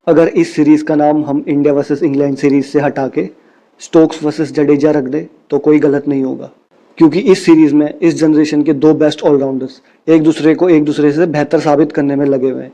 अगर इस सीरीज का नाम हम इंडिया वर्सेस इंग्लैंड सीरीज से हटा के स्टोक्स वर्सेस जडेजा रख दे तो कोई गलत नहीं होगा, क्योंकि इस सीरीज में इस जनरेशन के दो बेस्ट ऑलराउंडर्स एक दूसरे से बेहतर साबित करने में लगे हुए हैं।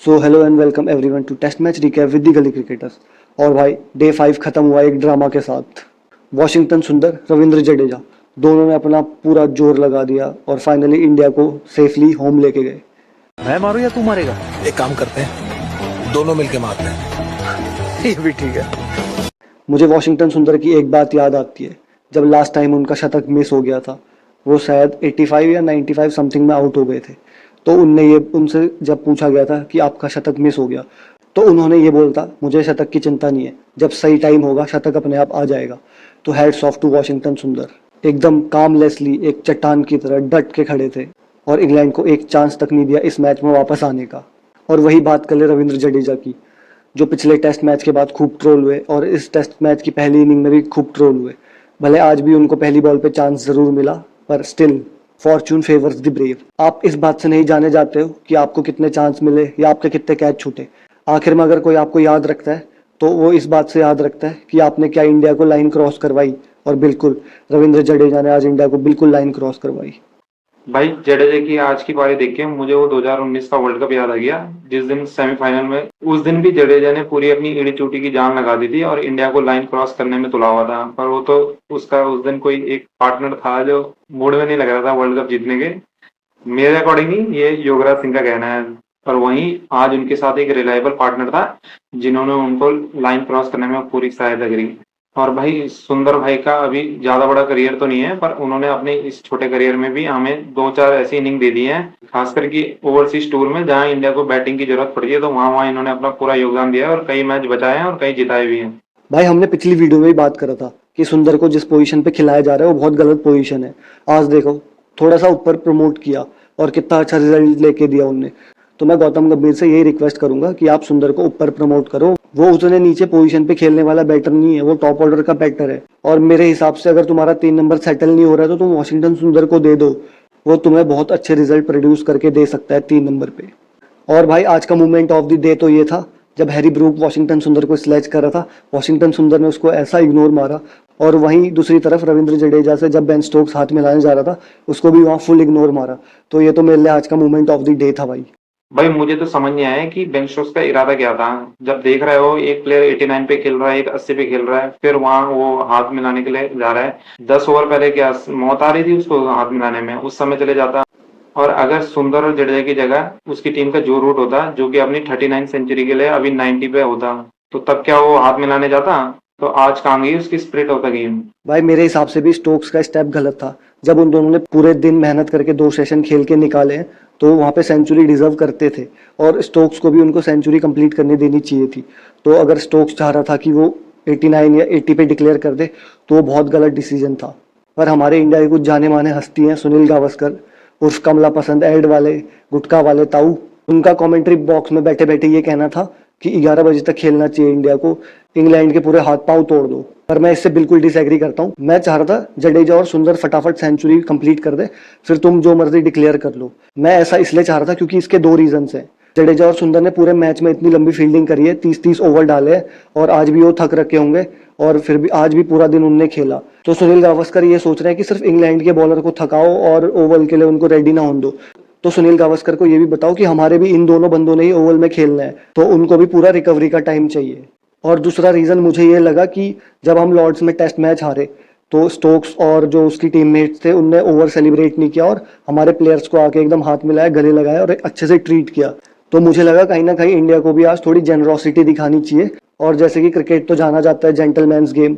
So hello and welcome everyone to test match recap with the gully cricketers. और भाई डे 5 खत्म हुआ एक ड्रामा के साथ। वॉशिंगटन सुंदर, रविंद्र जडेजा दोनों ने अपना पूरा जोर लगा दिया और फाइनली इंडिया को सेफली होम लेके गए। मैं मारूं या तू मारेगा? एक काम करते हैं, दोनों मिलके मारते हैं। ये भी ठीक है। मुझे वॉशिंगटन सुंदर की एक बात याद आती है, जब लास्ट टाइम उनका शतक मिस हो गया था। वो शायद 85 या 95 समथिंग में आउट हो गए थे। तो उनसे जब पूछा गया था कि आपका शतक मिस हो गया, तो उन्होंने ये बोलता, मुझे शतक की चिंता नहीं है, जब सही टाइम होगा शतक अपने आप आ जाएगा। तो हैट्स ऑफ टू वॉशिंगटन सुंदर, एकदम कामलेसली एक चट्टान की तरह डट के खड़े थे और इंग्लैंड को एक चांस तक नहीं दिया इस मैच में वापस आने का। और वही बात कर ले रविंद्र जडेजा की, जो पिछले टेस्ट मैच के बाद खूब ट्रोल हुए और इस टेस्ट मैच की पहली इनिंग में भी खूब ट्रोल हुए। भले आज भी उनको पहली बॉल पे चांस जरूर मिला, पर still Fortune favours the brave. आप इस बात से नहीं जाने जाते हो कि आपको कितने चांस मिले या आपके कितने कैच छूटे। आखिर में अगर कोई आपको याद रखता है तो वो इस बात से याद रखता है कि आपने क्या इंडिया को लाइन क्रॉस करवाई। और बिल्कुल रविंद्र जडेजा ने आज इंडिया को बिल्कुल लाइन क्रॉस करवाई। भाई जडेजा की आज की पारी देख के मुझे वो 2019 का वर्ल्ड कप याद आ गया, जिस दिन सेमीफाइनल में उस दिन भी जडेजा ने पूरी अपनी एड़ी चोटी की जान लगा दी थी और इंडिया को लाइन क्रॉस करने में तुला हुआ था। पर वो तो उसका उस दिन कोई एक पार्टनर था जो मूड में नहीं लग रहा था वर्ल्ड कप जीतने के। मेरे अकॉर्डिंग ये युवराज सिंह का कहना है। पर वहीं आज उनके साथ एक रिलायबल पार्टनर था जिन्होंने उनको लाइन क्रॉस करने में पूरी सहायता करी। और भाई सुंदर भाई का अभी ज्यादा बड़ा करियर तो नहीं है, पर उन्होंने अपने इस छोटे करियर में भी हमें दो चार ऐसी इनिंग दे दी है, खासकर कि ओवरसीज टूर में जहां इंडिया को बैटिंग की जरूरत पड़ती है तो वहां वहां इन्होंने अपना पूरा योगदान दिया है और कई मैच बचाए हैं और कई जिताए भी हैं। भाई हमने पिछली वीडियो में भी बात करा था कि सुंदर को जिस पोजीशन पे खिलाया जा रहा है वो बहुत गलत पोजीशन है। आज देखो, थोड़ा सा ऊपर प्रमोट किया और कितना अच्छा रिजल्ट लेके दिया उनने। तो मैं गौतम गंभीर से यही रिक्वेस्ट करूंगा कि आप सुंदर को ऊपर प्रमोट करो। वो उतने नीचे पोजीशन पे खेलने वाला बैटर नहीं है, वो टॉप ऑर्डर का बैटर है। और मेरे हिसाब से अगर तुम्हारा 3 नंबर सेटल नहीं हो रहा है तो तुम वॉशिंगटन सुंदर को दे दो, वो तुम्हें बहुत अच्छे रिजल्ट प्रोड्यूस करके दे सकता है 3 नंबर पे। और भाई आज का मूवमेंट ऑफ द डे तो ये था जब हैरी ब्रूक वॉशिंगटन सुंदर को स्लेज कर रहा था, वॉशिंगटन सुंदर ने उसको ऐसा इग्नोर मारा। और वहीं दूसरी तरफ रविंद्र जडेजा से जब बेन स्टोक्स हाथ मिलाने जा रहा था, उसको भी वहां फुल इग्नोर मारा। तो ये तो मेरे लिए आज का मूवमेंट ऑफ द डे था भाई। भाई मुझे तो समझ नहीं आया कि बेन स्टोक्स का इरादा क्या था। जब देख रहे हो एक प्लेयर 89 पे खेल रहा है, एक 80 पे खेल रहा है, फिर वहां वो हाथ मिलाने के लिए जा रहा है। 10 ओवर पहले क्या मौत आ रही थी उसको हाथ मिलाने में, उस समय चले जाता। और अगर सुंदर और जडेजा की जगह उसकी टीम का जो रूट होता, जो कि अपनी 39 सेंचुरी के लिए अभी 90 पे होता, तो तब क्या वो हाथ मिलाने जाता? तो आज कहाँ गई उसकी स्पिरिट ऑफ द गेम। भाई मेरे हिसाब से भी स्टोक्स का स्टेप गलत था। जब उन दोनों ने पूरे दिन मेहनत करके 2 सेशन खेल के निकाले हैं तो वहां पे सेंचुरी डिजर्व करते थे और स्टोक्स को भी उनको सेंचुरी कंप्लीट करने देनी चाहिए थी। तो अगर स्टोक्स चाह रहा था कि वो 89 या 80 पे डिक्लेयर कर दे तो वो बहुत गलत डिसीजन था। पर हमारे इंडिया की कुछ जाने माने हस्ती हैं, सुनील गावस्कर उर्फ कमला पसंद एड वाले गुटखा वाले ताऊ, उनका कमेंट्री बॉक्स में बैठे बैठे ये कहना था कि 11 बजे तक खेलना चाहिए इंडिया को, इंग्लैंड के पूरे हाथ पांव तोड़ दो। पर मैं इससे बिल्कुल डिसएग्री करता हूँ। मैं चाह रहा था जडेजा और सुंदर फटाफट सेंचुरी कंप्लीट कर दे, फिर तुम जो मर्जी डिक्लेयर कर लो। मैं ऐसा इसलिए चाह रहा था क्योंकि इसके 2 रीजंस हैं। जडेजा और सुंदर ने पूरे मैच में इतनी लंबी फील्डिंग करी है, 30-30 ओवर डाले हैं और आज भी वो थक रखे होंगे और फिर भी आज भी पूरा दिन उनने खेला। तो सुनील गावस्कर ये सोच रहे हैं कि सिर्फ इंग्लैंड के बॉलर को थकाओ और ओवल के लिए उनको रेडी ना होने दो। तो सुनील गावस्कर को ये भी बताओ कि हमारे भी इन दोनों बंदों ने ही ओवल में खेलना है, तो उनको भी पूरा रिकवरी का टाइम चाहिए। और दूसरा रीजन मुझे ये लगा कि जब हम लॉर्ड्स में टेस्ट मैच हारे तो स्टोक्स और जो उसकी टीममेट्स थे उनने ओवर सेलिब्रेट नहीं किया और हमारे प्लेयर्स को आके एकदम हाथ मिलाया, गले लगाया और अच्छे से ट्रीट किया। तो मुझे लगा कहीं ना कहीं इंडिया को भी आज थोड़ी जेनरोसिटी दिखानी चाहिए। और जैसे कि क्रिकेट तो जाना जाता है जेंटलमैन्स गेम,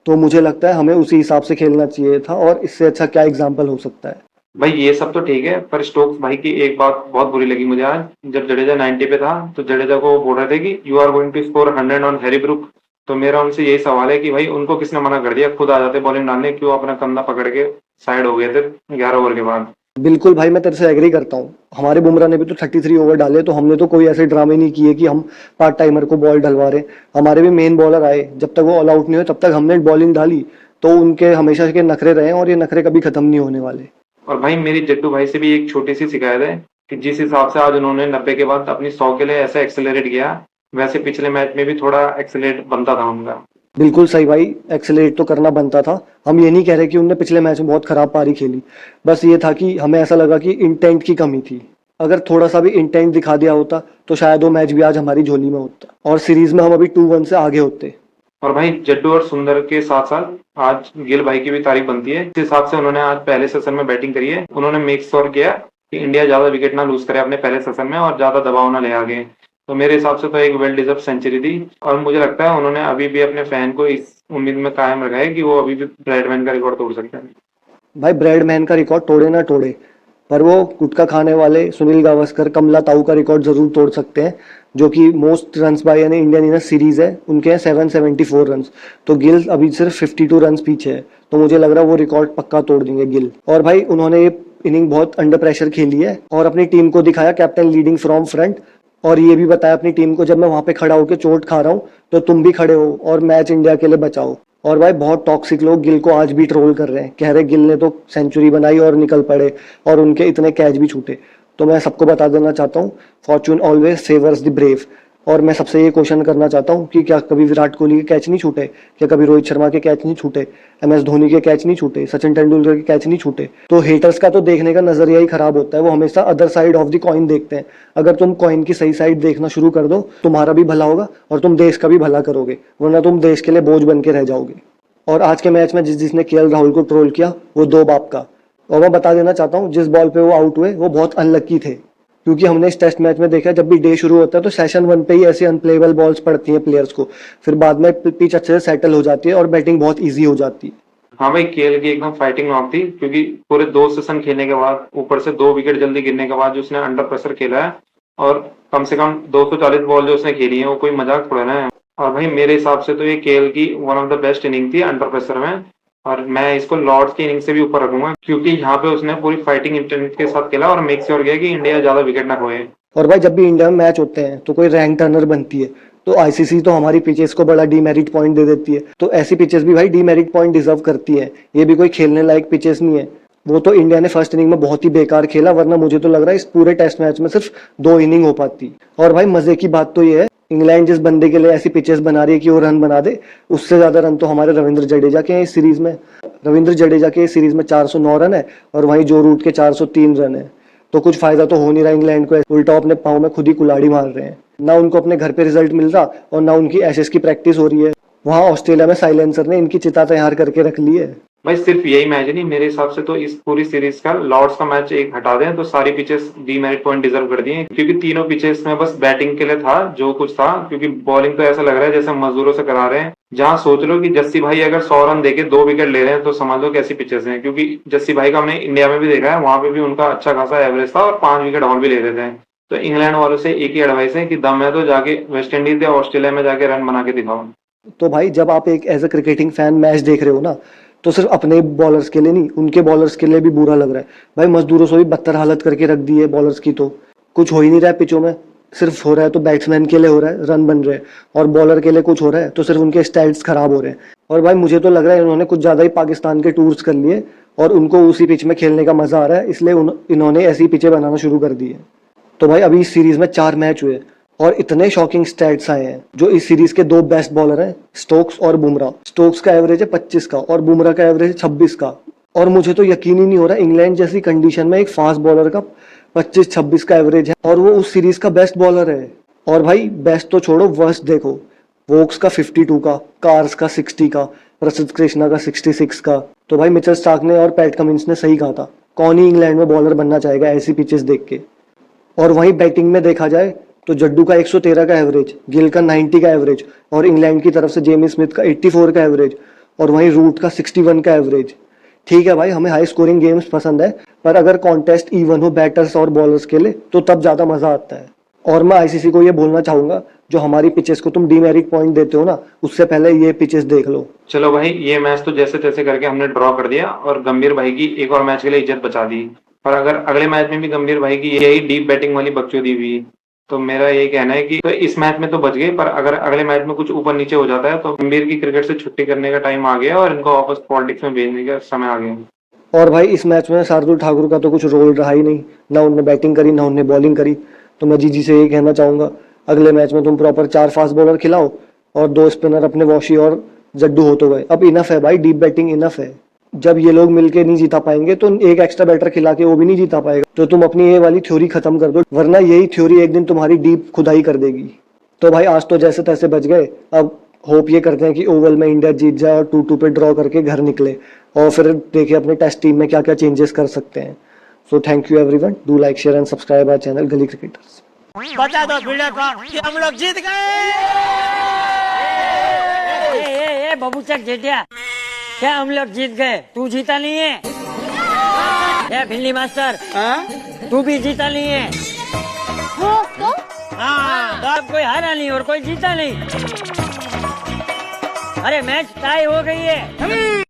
तो मुझे लगता है हमें उसी हिसाब से खेलना चाहिए था और इससे अच्छा क्या एग्जाम्पल हो सकता है। भाई ये सब तो ठीक है, पर स्टोक्स भाई की एक बात बहुत बुरी लगी मुझे आज। जब जडेजा 90 पे था तो जडेजा को बोल रहे थे कि you are going to score 100 on Harry Brook. तो मेरा उनसे यही सवाल है कि भाई उनको किसने मना कर दिया? खुद आ जाते बॉलिंग डालने, क्यों अपना कंधा पकड़ के साइड हो गए थे 11 ओवर के बाद? बिल्कुल भाई, मैं तेरे से एग्री करता हूँ। हमारे बुमराह ने भी तो 33 ओवर डाले, तो हमने तो कोई ऐसे ड्रामे नहीं किए कि हम पार्ट टाइमर को बॉल डलवा रहे। हमारे भी मेन बॉलर आए, जब तक वो ऑल आउट नहीं हुए तब तक हमने बॉलिंग डाली। तो उनके हमेशा के नखरे रहे और ये नखरे कभी खत्म नहीं होने वाले। और भाई मेरी जट्टू भाई से भी एक छोटी सी शिकायत है कि जिस हिसाब से आज उन्होंने 90 के बाद अपनी 100 के लिए ऐसा एक्सेलरेट किया, वैसे पिछले मैच में भी थोड़ा एक्सेलेरेट बनता था उनका। बिल्कुल सही भाई, एक्सेलरेट तो करना बनता था। हम ये नहीं कह रहे कि उनने पिछले मैच में बहुत खराब पारी खेली, बस ये था कि हमें ऐसा लगा कि इंटेंट की कमी थी। अगर थोड़ा सा भी इंटेंट दिखा दिया होता तो शायद वो मैच भी आज हमारी झोली में होता और सीरीज में हम अभी 2-1 से आगे होते। और भाई जड्डू और सुंदर के साथ साथ आज गिल भाई की भी तारीफ बनती है। इस हिसाब से उन्होंने आज पहले सेशन में बैटिंग करी है, उन्होंने मेक श्योर किया कि इंडिया ज्यादा विकेट ना लूज करे अपने पहले सेशन में और ज्यादा दबाव ना ले आगे। तो मेरे हिसाब से तो एक वेल डिजर्व सेंचुरी थी और मुझे लगता है उन्होंने अभी भी अपने फैन को इस उम्मीद में कायम रखा है कि वो अभी भी ब्रैडमैन का रिकॉर्ड तोड़ सकते हैं। भाई ब्रैडमैन का रिकॉर्ड तोड़े ना तोड़े, पर वो गुटखा खाने वाले सुनील गावस्कर, कमला ताऊ का रिकॉर्ड जरूर तोड़ सकते हैं, जो कि most runs by an Indian in series है, उनके हैं 774 रन्स। तो गिल अभी सिर्फ 52 रन्स पीछे है, तो मुझे लग रहा है वो रिकॉर्ड पक्का तोड़ देंगे गिल। और भाई उन्होंने ये इनिंग बहुत अंडर प्रेशर खेली है और अपनी टीम को दिखाया कैप्टन लीडिंग फ्रॉम फ्रंट, और ये भी बताया अपनी टीम को जब मैं वहां पे खड़ा होकर चोट खा रहा हूँ तो तुम भी खड़े हो और मैच इंडिया के लिए बचाओ। और भाई बहुत टॉक्सिक लोग गिल को आज भी ट्रोल कर रहे हैं, कह रहे गिल ने तो सेंचुरी बनाई और निकल पड़े और उनके इतने कैच भी छूटे। तो मैं सबको बता देना चाहता हूँ, Fortune always favours the brave. और मैं सबसे ये क्वेश्चन करना चाहता हूँ कि क्या कभी विराट कोहली के कैच नहीं छूटे, क्या कभी रोहित शर्मा के कैच नहीं छूटे, MS धोनी के कैच नहीं छूटे, सचिन तेंदुलकर के कैच नहीं छूटे? तो हेटर्स का तो देखने का नजरिया ही खराब होता है, वो हमेशा other side of the coin देखते हैं। अगर तुम कॉइन की सही साइड देखना शुरू कर दो, तुम्हारा भी भला होगा और तुम देश का भी भला करोगे, वरना तुम देश के लिए बोझ बन के रह जाओगे। और आज के मैच में जिसने KL राहुल को ट्रोल किया वो दो बाप का। और मैं बता देना चाहता हूँ, जिस बॉल पे वो आउट हुए वो बहुत अनलक्की थे, क्योंकि हमने इस टेस्ट मैच में देखा जब भी डे शुरू होता है तो सेशन 1 पे ही ऐसी अनप्लेएबल बॉल्स पड़ती हैं प्लेयर्स को, फिर बाद में पिच अच्छे से सेटल हो जाती है और बैटिंग बहुत ईजी हो जाती है। हाँ भाई, केएल की एकदम फाइटिंग नॉक थी, क्योंकि पूरे 2 सेशन खेलने के बाद ऊपर से 2 विकेट जल्दी गिरने के बाद जो उसने अंडर प्रेशर खेला है और कम से कम 240 बॉल जो उसने खेली है वो कोई मजाक थोड़ा ना है। और भाई मेरे हिसाब से तो ये केएल की one of the best inning थी अंडर प्रेशर में, और मैं इसको लॉर्ड्स की इनिंग से भी ऊपर रखूंगा, क्योंकि यहाँ पे उसने पूरी फाइटिंग इंटेंट के साथ खेला और मेक श्योर किया कि इंडिया ज्यादा विकेट ना खोए। और भाई जब भी इंडिया में मैच होते हैं तो कोई रैंक टर्नर बनती है, तो ICC तो हमारी पिचेस को बड़ा डीमेरिट पॉइंट दे देती है, तो ऐसी पिचेस भी भाई डीमेरिट पॉइंट डिजर्व करती है। ये भी कोई खेलने लायक पिचेस नहीं है। वो तो इंडिया ने फर्स्ट इनिंग में बहुत ही बेकार खेला, वरना मुझे तो लग रहा है इस पूरे टेस्ट मैच में सिर्फ 2 इनिंग हो पाती। और भाई मजे की बात तो ये है, इंग्लैंड जिस बंदे के लिए ऐसी पिचेस बना रही है कि वो रन बना दे, उससे ज्यादा रन तो हमारे रविंद्र जडेजा के हैं इस सीरीज में। रविंद्र जडेजा के इस सीरीज में 409 रन है और वहीं जो रूट के 403 रन है। तो कुछ फायदा तो हो नहीं रहा इंग्लैंड को, उल्टा अपने पाँव में खुद ही कुल्हाड़ी मार रहे हैं। ना उनको अपने घर पे रिजल्ट मिल रहा और ना उनकी एशेज की प्रैक्टिस हो रही है। वहां ऑस्ट्रेलिया में साइलेंसर ने इनकी चिता तैयार करके रख ली है। भाई सिर्फ यही मैच नहीं, मेरे हिसाब से तो इस पूरी सीरीज का लॉर्ड्स का मैच एक हटा दें तो सारी पिचेस डीमेरिट पॉइंट डिजर्व कर दिए, क्योंकि तीनों पिचेस में बस बैटिंग के लिए था जो कुछ था, क्योंकि बॉलिंग तो ऐसा लग रहा है जैसे मजदूरों से करा रहे हैं। जहां सोच लो कि जस्सी भाई अगर 100 रन देके 2 विकेट ले रहे हैं तो समझ लो कैसी पिचेस हैं, क्योंकि जस्सी भाई का हमने इंडिया में भी देखा है, वहां पे भी उनका अच्छा खासा एवरेज था और 5 विकेट और भी ले रहे थे। तो इंग्लैंड वालों से एक ही एडवाइस है कि दम है तो जाके वेस्ट इंडीज या ऑस्ट्रेलिया में जाके रन बना के दिखाओ। तो भाई जब आप एक as a cricketing fan match देख रहे हो ना, तो सिर्फ अपने बॉलर्स के लिए नहीं, उनके बॉलर्स के लिए भी बुरा लग रहा है। भाई मजदूरों से भी बदतर हालत करके रख दी है बॉलर्स की, तो कुछ हो ही नहीं रहा है पिचों में। सिर्फ हो रहा है तो बैट्समैन के लिए हो रहा है, रन बन रहे हैं, और बॉलर के लिए कुछ हो रहा है तो सिर्फ उनके स्टैट्स खराब हो रहे हैं। और भाई मुझे तो लग रहा है इन्होंने कुछ ज्यादा ही पाकिस्तान के टूर्स कर लिए और उनको उसी पिच में खेलने का मजा आ रहा है, इसलिए इन्होंने ऐसी पिचें बनाना शुरू कर दी है। तो भाई अभी इस सीरीज में 4 मैच हुए और इतने शॉकिंग स्टैट्स आए हैं। जो इस सीरीज के 2 बेस्ट बॉलर हैं, स्टोक्स और बुमराह। स्टोक्स का एवरेज है 25 का और बुमराह का एवरेज है 26 का। और मुझे तो यकीन ही नहीं हो रहा इंग्लैंड जैसी कंडीशन में एक फास्ट बॉलर का 25-26 का एवरेज है और वो उस सीरीज का बेस्ट बॉलर है। और भाई बेस्ट तो छोड़ो, वर्स्ट देखो, वोक्स का 52 का, कार्स का 60 का, प्रसिद्ध कृष्णा का 66 का। तो भाई मिचेल स्टार्क ने और पैट कमिंस ने सही कहा था, कौन ही इंग्लैंड में बॉलर बनना चाहेगा ऐसी पिचेस देख के। और वहीं बैटिंग में देखा जाए तो जड्डू का 113 का एवरेज, गिल का 90 का एवरेज और इंग्लैंड की तरफ से जेमी स्मिथ का 84 का एवरेज और वहीं रूट का 61 का एवरेज। ठीक है भाई, हमें हाई स्कोरिंग गेम्स पसंद है, पर अगर कॉन्टेस्ट इवन हो बैटर्स और बॉलर्स के लिए तो तब ज्यादा मजा आता है। और मैं ICC को ये बोलना चाहूंगा, जो हमारी पिचेस को तुम डीमेरिट पॉइंट देते हो ना, उससे पहले ये पिचेस देख लो। चलो भाई, ये मैच तो जैसे तैसे करके हमने ड्रॉ कर दिया और गंभीर भाई की एक और मैच के लिए इज्जत बचा दी। और अगर अगले मैच में भी गंभीर भाई की यही डीप बैटिंग वाली बकचोदी हुई तो मेरा ये कहना है कि तो इस मैच में तो बच गए, पर अगर अगले मैच में कुछ ऊपर नीचे हो जाता है तो गंभीर की क्रिकेट से छुट्टी करने का टाइम आ गया और इनको वापस पॉलिटिक्स में भेजने का समय आ गया। और भाई इस मैच में शार्दुल ठाकुर का तो कुछ रोल रहा ही नहीं, ना उनने बैटिंग करी ना उनने बॉलिंग करी। तो मैं जीजी से यही कहना चाहूंगा, अगले मैच में तुम प्रॉपर 4 फास्ट बॉलर खिलाओ और 2 स्पिनर अपने वॉशी और जड्डू होते गए। अब इनफ है भाई, डीप बैटिंग इनफ है। जब ये लोग मिलके नहीं जीता पाएंगे तो एक एक्स्ट्रा बैटर खिला के वो भी नहीं जीता पाएगा। तो तुम अपनी ये वाली थ्योरी खत्म कर दो, वरना यही थ्योरी एक दिन तुम्हारी डीप खुदाई कर देगी। तो भाई आज तो जैसे तैसे बच गए, अब होप ये करते हैं कि ओवल में इंडिया जीत जाए और 2-2 पे ड्रॉ करके घर निकले, और फिर देखें अपने टेस्ट टीम में क्या क्या चेंजेस कर सकते हैं। So thank you everyone, do like share and subscribe our channel gully cricketers. बता दो वीडियो को कि हम लोग जीत गए। ए बबूचक जेठिया, क्या हम लोग जीत गए? तू जीता नहीं है? ए भिल्ली मास्टर, तू भी जीता नहीं है? तो हाँ, तो अब कोई हारा नहीं और कोई जीता नहीं। अरे मैच टाई हो गई है।